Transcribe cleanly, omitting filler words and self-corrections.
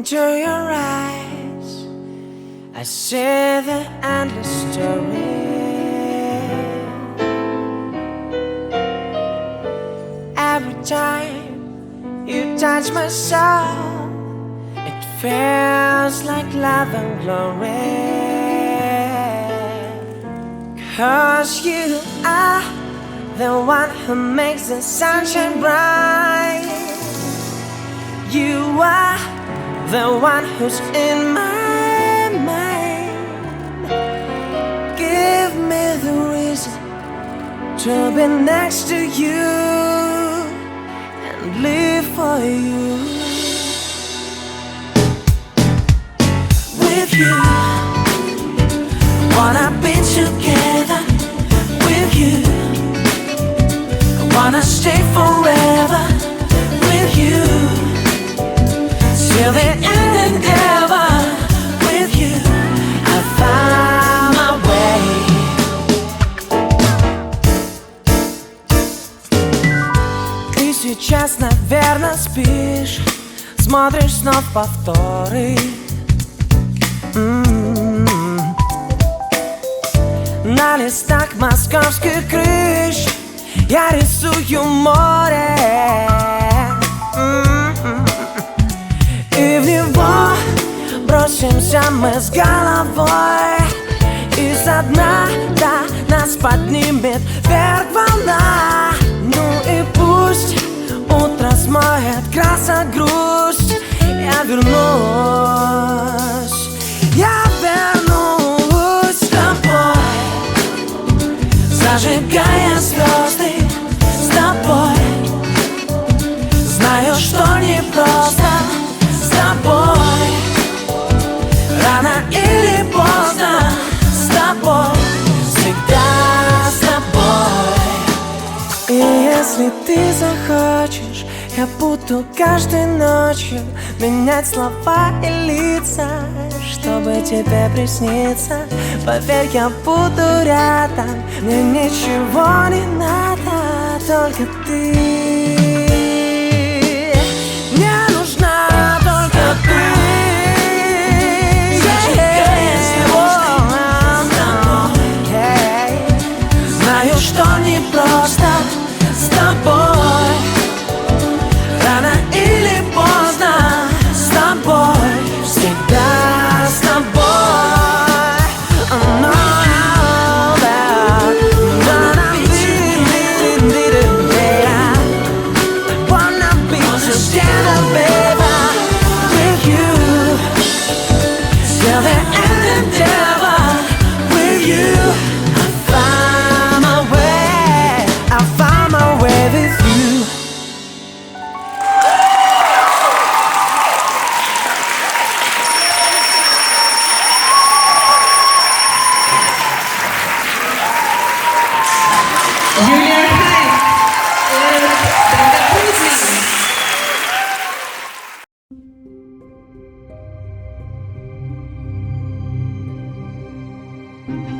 into your eyes, I see the endless story. Every time you touch my soul, it feels like love and glory. 'Cause you are the one who makes the sunshine bright. You are the one who's in my mind. Give me the reason to be next to you and live for you. With you, wanna be together. With you, I wanna stay forever. With you, till the end and ever. With you, I found my way. Ты сейчас, наверное, спишь, смотришь снова повторы. На листах московских крыш я рисую море. И в него бросимся мы с головой. И со дна нас поднимет вверх волна. Ну и пусть утро смоет краса грусть. Я вернусь с тобой, зажигая звезды с тобой. Знаю, что непросто с тобой, рано или поздно с тобой, всегда с тобой. И если ты захочешь, я буду каждой ночью менять слова и лица, чтобы тебе присниться. Поверь, я буду рядом, мне ничего не надо, только ты. Мне нужна только ты. Знаю, что непросто с тобой, рано или поздно с тобой, всегда с тобой. Hait.